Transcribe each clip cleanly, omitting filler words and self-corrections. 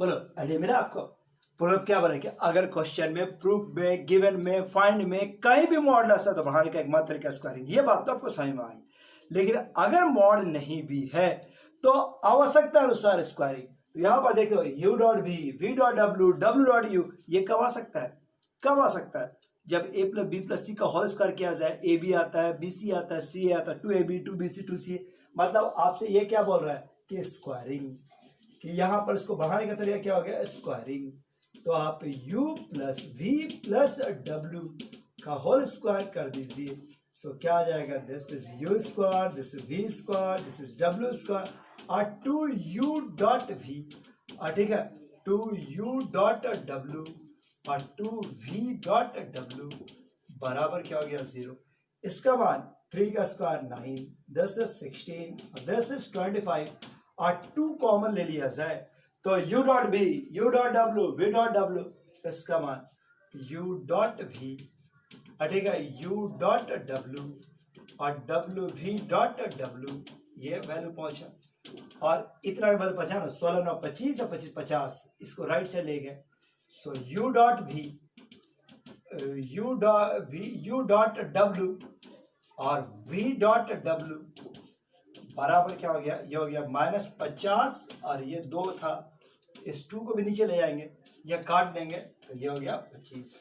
बोलो आइडिया मिला आपको। प्रूफ क्या बोला कि अगर क्वेश्चन में, प्रूफ में, गिवन में, फाइंड में कहीं भी मॉडुलस है तो बढ़ाने का एकमात्र तरीका स्क्वायरिंग। ये बात तो आपको समझ में आई। लेकिन अगर मॉड नहीं भी है तो आवश्यकता अनुसार स्क्वायरिंग। तो यहां पर देखो u dot v dot w, w dot u, ये कब आ सकता है? कब आ सकता है? जब a प्लस बी प्लस सी का होल स्क्वायर किया जाए। ए बी आता है, बी सी आता है, सी आता है, 2ab 2bc 2ca। मतलब आपसे ये क्या बोल रहा है कि स्क्वायरिंग, कि यहां पर इसको बढ़ाने का तरीका क्या हो गया? स्क्वायरिंग। तो आप u plus v plus w का होल स्क्वायर कर दीजिए। सो क्या आ जाएगा? This is u square, this is v square, this is w square और 2u डॉट v, ठीक है, 2u डॉट w और 2v डॉट w बराबर क्या हो गया? 0। इसका मान 3 का स्क्वायर 9, दिस इज 16 और दिस इज 25 और 2 कॉमन ले लिया जाए तो u dot v, u dot w, v dot w, इसका मान u डॉट v, ठीक है, u डॉट w और w v डॉट w, ये वैल्यू पहुंचा। और इतना वैल्यू पहुंचा ना, 16 9 25 और 25 50, इसको राइट से ले गए। सो u dot v, u dot w और v डॉट w बराबर क्या हो गया? ये हो गया -50 और ये 2 था, इस 2 को भी नीचे ले जाएंगे या काट देंगे तो ये हो गया 25।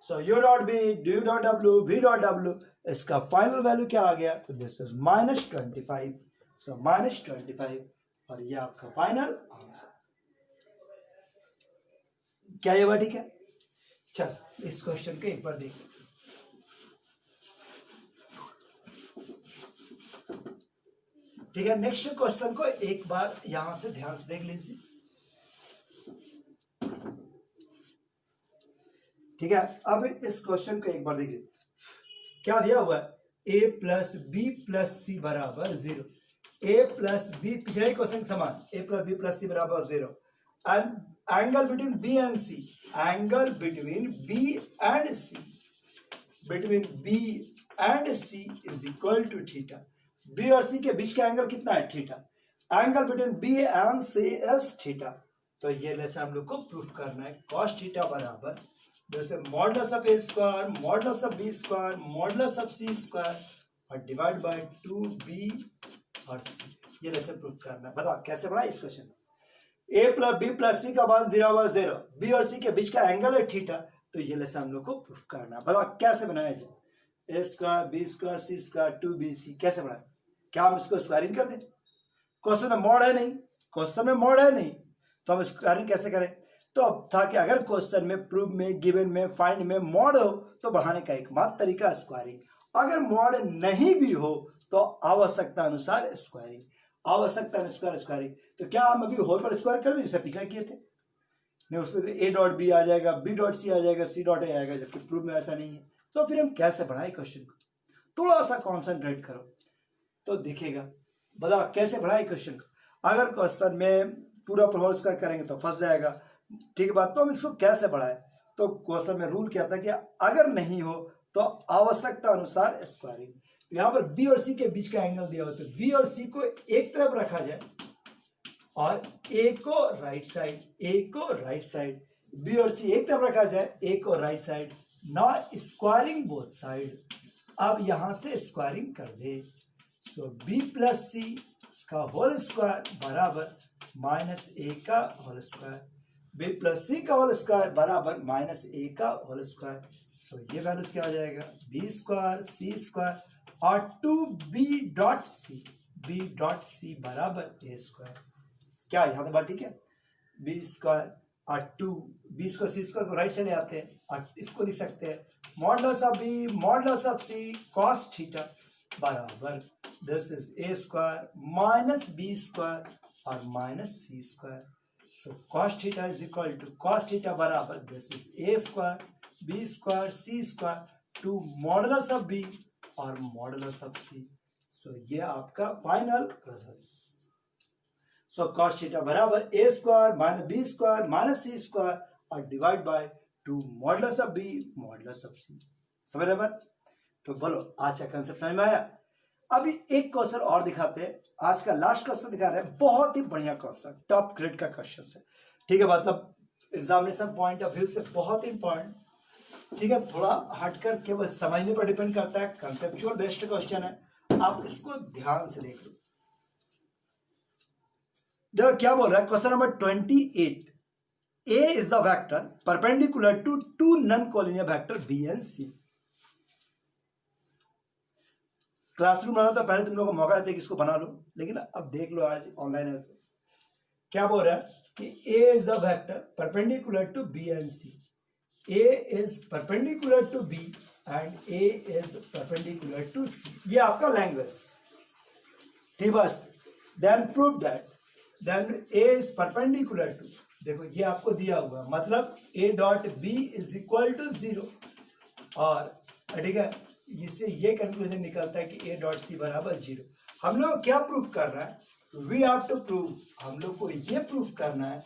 सो u dot v, u dot w, v dot w, इसका फाइनल वैल्यू क्या आ गया? तो दिस इज -25। सो -25 और ये आपका फाइनल आंसर। क्या ये बात ठीक है? चल इस क्वेश्चन को एक बार देखिए। ठीक है, नेक्स्ट क्वेश्चन को एक बार यहां से ध्यान से देख लीजिए। ठीक है, अब इस क्वेश्चन को एक बार देखिए। क्या दिया हुआ है? a plus B plus C बराबर 0। a प्लस बी, पिछले क्वेश्चन के समान, a plus B plus C बराबर 0 and angle between B and C, angle between B and C, between B and C is equal to theta. B और सी के बीच का एंगल कितना है? Theta. Angle between B and C is theta. तो ये लेसन हम लोग को प्रूफ करना है। cos थीटा बराबर जैसे modulus of A square, modulus of B square, modulus of C square और डिवाइड बाय 2b और c। ये लेसन प्रूफ करना है। बताओ कैसे बनाए इस क्वेश्चन में? a प्लस बी प्लस सी का मान दिया हुआ 0, बी और सी के बीच का एंगल है थीटा। तो ये लेसन हम लोग को प्रूफ करना है। बताओ कैसे बनाया जाए? a square B square C square 2bc कैसे बनाए? क्या हम इसको स्क्वायरिंग कर दें? क्वेश्चन में मॉड है नहीं, क्वेश्चन में मॉड है नहीं, तो हम स्क्वायरिंग कैसे करें? तो अब था कि अगर क्वेश्चन में, प्रूफ में, गिवन में, फाइंड में मॉड हो तो बढ़ाने का एकमात्र तरीका स्क्वायरिंग। अगर मॉड नहीं भी हो तो आवश्यकता अनुसार स्क्वायरिंग, आवश्यकता अनुसार स्क्वायरिंग। तो क्या हम अभी होल पर स्क्वायर कर दें जैसे पिछले किए थे? नहीं, उसमें तो a डॉट बी आ जाएगा, b डॉट सी आ जाएगा, c डॉट a आएगा, जबकि प्रूफ में ऐसा नहीं है। तो फिर हम कैसे बढ़ाएं क्वेश्चन को? थोड़ा सा कॉन्सेंट्रेट करो तो दिखेगा। बताओ कैसे बढ़ाएं क्वेश्चन को? अगर क्वेश्चन में पूरा पर होल स्क्वायर करेंगे तो फंस जाएगा। ठीक बात। तो हम इसको कैसे बढ़ाएं? तो क्वेश्चन में रूल क्या था कि अगर नहीं हो तो आवश्यकता अनुसार स्क्वायरिंग। तो यहां पर बी और सी के बीच का एंगल दिया हुआ, तो बी और सी को एक तरफ रखा जाए और ए को राइट साइड, ए को राइट साइड, बी और सी एक तरफ रखा जाए, ए को राइट साइड, ना स्क्वायरिंग बोथ साइड। अब यहां से स्क्वायरिंग कर दे। सो बी प्लस सी का होल स्क्वायर बराबर -a का होल स्क्वायर, बी प्लस सी का होल स्क्वायर बराबर -a का होल स्क्वायर। सो ये वैल्यूज क्या हो जाएगा? बी स्क्वायर सी स्क्वायर और 2b dot C, b dot C बराबर a स्क्वायर। क्या यहाँ तो बात ठीक है? बी स्क्वायर और 2b स्क्वायर सी स्क्वायर को राइट से ले आते हैं और इसको लिख सकते हैं modulus of B modulus of C cos theta बराबर this is a square minus B square और minus C square. So cos theta is equal to cos theta बराबर this is a square B square C square two modulus of B और modulus of C. So ये आपका final result. So cos theta बराबर a square minus B square minus C square और divide by 2 modulus of B modulus of C. समझ रहे बात? तो बोलो आज का कंसेप्ट समझ में आया? अभी एक क्वेश्चन और दिखाते हैं। आज का लास्ट क्वेश्चन दिखा रहे हैं, बहुत ही बढ़िया क्वेश्चन, टॉप ग्रेड का क्वेश्चन है। ठीक है, मतलब एग्जामिनेशन पॉइंट ऑफ व्यू से बहुत इंपॉर्टेंट। ठीक है, थोड़ा हटकर केवल समझने पर डिपेंड करता है, कंसेप्चुअल बेस्ड क्वेश्चन है, आप इसको ध्यान से देख लो। देखो क्या बोल रहा है question number 28, A is the vector perpendicular to two non-collinear vector B and C। Classroom बना तो पहले तुम लोगों को मौका देते कि इसको बना लो, लेकिन अब देख लो आज ऑनलाइन है तो क्या बोल रहा है कि A is the vector perpendicular to B and C। A is perpendicular to B and A is perpendicular to C। ये आपका लैंग्वेज, ठीक, बस। Then prove that then A is perpendicular to, देखो ये आपको दिया हुआ, मतलब A dot B is equal to 0, और ठीक है, इससे ये कंक्लूजन निकलता है कि A डॉट C बराबर 0। हम लोग क्या प्रूफ कर रहा है, वी हैव टू प्रूव, हम लोग को ये प्रूफ करना है,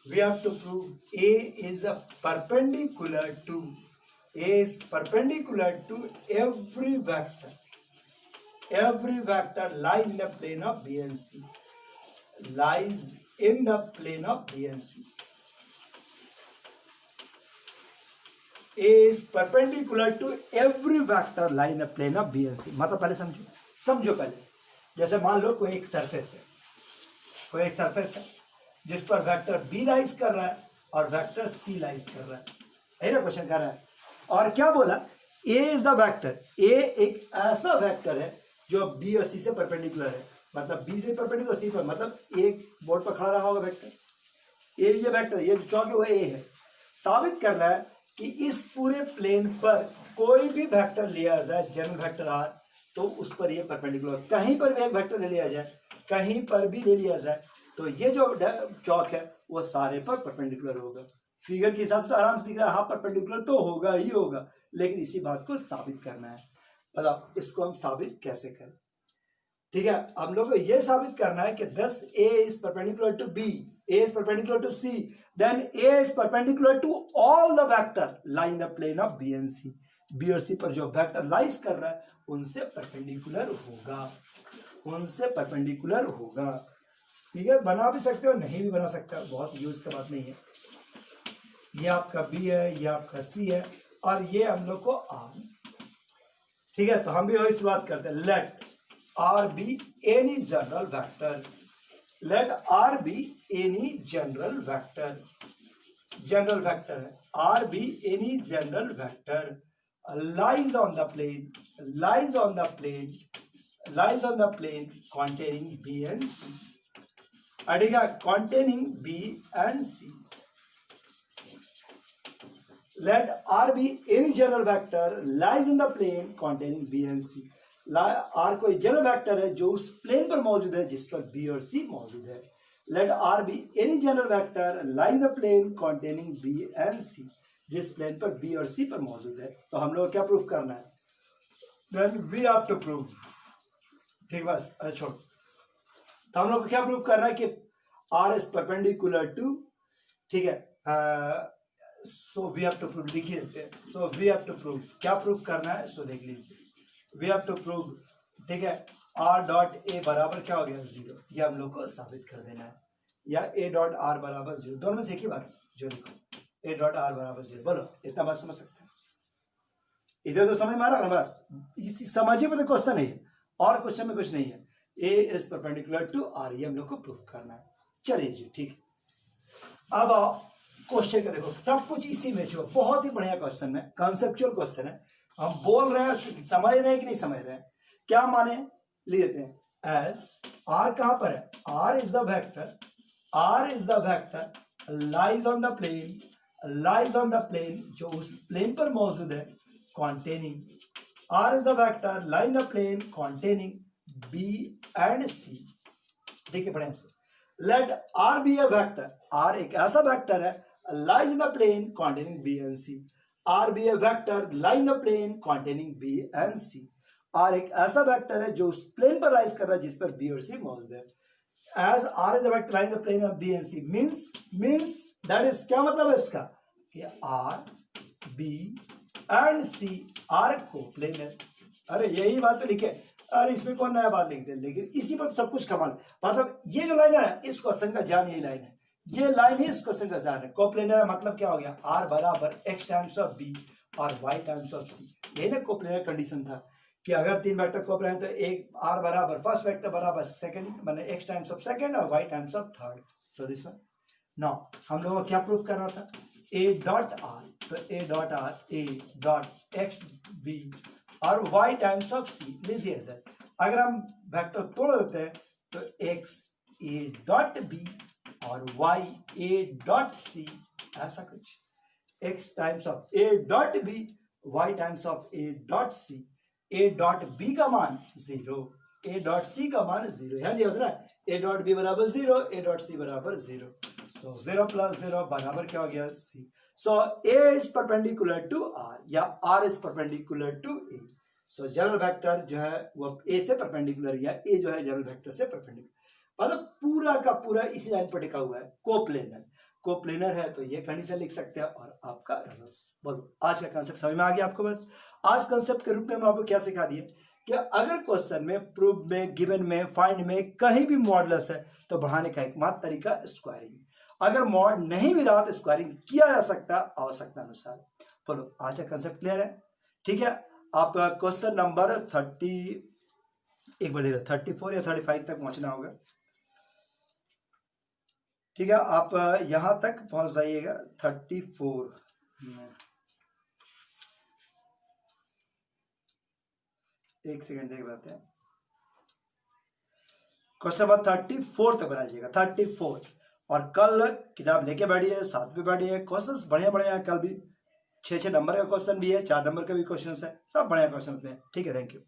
we have to prove A is a perpendicular to, A is perpendicular to every vector lies in the plane of B and C, lies in the plane of B and C। A is perpendicular to every vector lie in the plane of B and C। मतलब पहले समझो पहले, जैसे मान लो कोई एक surface है, जिस पर वेक्टर B लाइज कर रहा है और वेक्टर C लाइज कर रहा है ना, क्वेश्चन कर रहा है। और क्या बोला, A is the vector, A एक ऐसा वेक्टर है जो B और C से परपेंडिकुलर है, मतलब B से परपेंडिकुलर C पर, मतलब एक बोर्ड पर खड़ा रहा होगा वेक्टर, ये वेक्टर, ये जो चौक है वो A है। साबित कर रहा है कि इस पूरे प्लेन पर कोई भी वेक्टर लिया जाए, जनरल वेक्टर R, तो उस पर ये परपेंडिकुलर, कहीं पर भी एक वेक्टर ले लिया जाए, कहीं पर भी ले लिया जाए, तो ये जो चौक है वो सारे पर परपेंडिकुलर होगा। फिगर के हिसाब से तो आराम से दिख रहा है, हाँ परपेंडिकुलर तो होगा ही होगा, लेकिन इसी बात को साबित करना है। बताओ इसको हम साबित कैसे करें। ठीक है, हम लोग को यह साबित करना है कि thus A is perpendicular to B, A is perpendicular to C, then A is perpendicular to all the vector lie in the plane of B and C। B और C पर जो वेक्टर लाइज कर रहा है उनसे perpendicular होगा, figure बना भी सकते हो, नहीं भी बना सकते हो, बहुत यूज का बात नहीं है। ये आपका B है, ये आपका C है, और ये हम लोग को R। ठीक है, तो हम भी वही शुरुआत करते हैं, late R be any general vector, let R be any general vector, general vector है, R be any general vector lies on the plane containing B and C, अड़ेगा containing B and C। Let R be any general vector lies in the plane containing B and C। R कोई general vector है जो उस plane पर मौजूद है जिस पर B और C मौजूद है। Let R be any general vector lie in the plane containing B and C, जिस प्लेन पर B और C पर मौजूद है। तो हम लोग क्या प्रूफ करना है, then we have to prove, ठीक बस, अरे छोड़, तो हम लोग को क्या प्रूफ करना है कि R is perpendicular to, ठीक है, so we have to prove, लिखिए देते हैं, so we have to prove, क्या प्रूफ करना है, सो देख लीजिए, we have to prove, ठीक है, R डॉट A बराबर क्या हो गया 0, ये हम लोग को साबित कर देना है, या A डॉट R बराबर 0, दोनों में से एक ही बात जो लिखो, A डॉट R बराबर 0, बोलो इतना बात समझ सकते हैं, इधर तो समझ में आ रहा है बस, इसी समझिए पर क्वेश्चन है, और क्वेश्चन में कुछ नहीं है। A is perpendicular to R, ये हम लोग को प्रूफ करना है। चलिए जी, ठीक, अब आओ क्वेश्चन का, देखो सब कुछ इसी में छुपा, बहुत ही बढ़िया क्वेश्चन है, कंसेप्चुअल क्वेश्चन है, हम बोल रहे हैं, समझ रहे हैं कि नहीं समझ रहे हैं, क्या माने, ले लेते हैं एस, आर कहां पर है, R is the vector lies on the plane, जो उस प्लेन पर मौजूद है, containing, R is the vector lies the plane containing B and C. देखिए बढ़िया से, let R be a vector, R एक ऐसा वेक्टर है lies in the plane containing B and C, R be a vector lie in the plane containing B and C। R एक ऐसा vector है जो उस प्लेन पर लाइज कर रहा है जिस पर B और C मौजूद है। As R is a vector lying in the plane of B and C, means that is, क्या मतलब है इसका कि R, B and C R कोप्लेन है। अरे यही बात तो लिखे, अरे इसमें कौन नया बात लिखते हैं, लेकिन इसी पर सब कुछ कमाल, मतलब ये जो लाइन है इस क्वेश्चन का जान, यही लाइन है, ये लाइन ही इस क्वेश्चन का सार है। कोप्लेनर मतलब क्या हो गया, आर बराबर एक्स टाइम्स ऑफ बी और वाई टाइम्स ऑफ सी। यही ना कोप्लेनर कंडीशन था कि अगर तीन वेक्टर कोप्लेनर तो एक आर बराबर फर्स्ट वेक्टर बराबर सेकंड माने एक्स टाइम्स ऑफ सेकंड और Y times of third. So this one. Now हम लोगों को क्या प्रूफ करना था, ए डॉट आर, तो A dot R A dot X B और वाई टाइम्स ऑफ सी। लीजिए सर, अगर हम वेक्टर तोड़ देते हैं तो एक्स ए डॉट बी और वाई ए डॉट सी, ऐसा कुछ। X times of A dot B, Y times of A dot C. A dot B का मान 0, ए डॉट सी का मान 0। ध्यान दिया होता है, ए डॉट बी बराबर 0, ए डॉट सी बराबर 0। सो 0 प्लस 0 बराबर क्या हो गया, C. So A is perpendicular to R या R is perpendicular to A. So general vector जो है वो ए से परपेंडिकुलर या ए जो है जनरल वेक्टर से परपेंडिकुलर, मतलब पूरा का पूरा इसी लाइन पर टिका हुआ है। कोप्लेनर, कोप्लेनर है तो ये कंडीशन लिख सकते हैं और आपका रेजोनेंस। बोलो आज का कांसेप्ट समझ में आ गया आपको। बस आज कांसेप्ट के रूप में हम आपको क्या सिखा दिए कि अगर क्वेश्चन में, प्रूफ में, गिवन में, फाइंड में कहीं भी मॉडुलस है तो बढ़ाने का एकमात्र तरीका स्क्वायरिंग। अगर मॉड नहीं भी रहा तो स्क्वायरिंग किया जा सकता आवश्यकता अनुसार। बोलो आज का कांसेप्ट क्लियर है, ठीक है। आपका क्वेश्चन नंबर 34 या 35 तक पहुंचना होगा, ठीक है। आप यहां तक पहुंच जाइएगा 34। एक सेकंड देख लेते हैं। क्वेश्चन नंबर 34 तक बनाइएगा, 34। और कल किताब लेके बैठिए, साथ में बैठिए। क्वेश्चंस बढ़िया बढ़िया हैं, कल भी 6 नंबर का क्वेश्चन भी है, 4 नंबर का भी क्वेश्चन है, सब बढ़िया क्वेश्चन है, ठीक है। Thank you.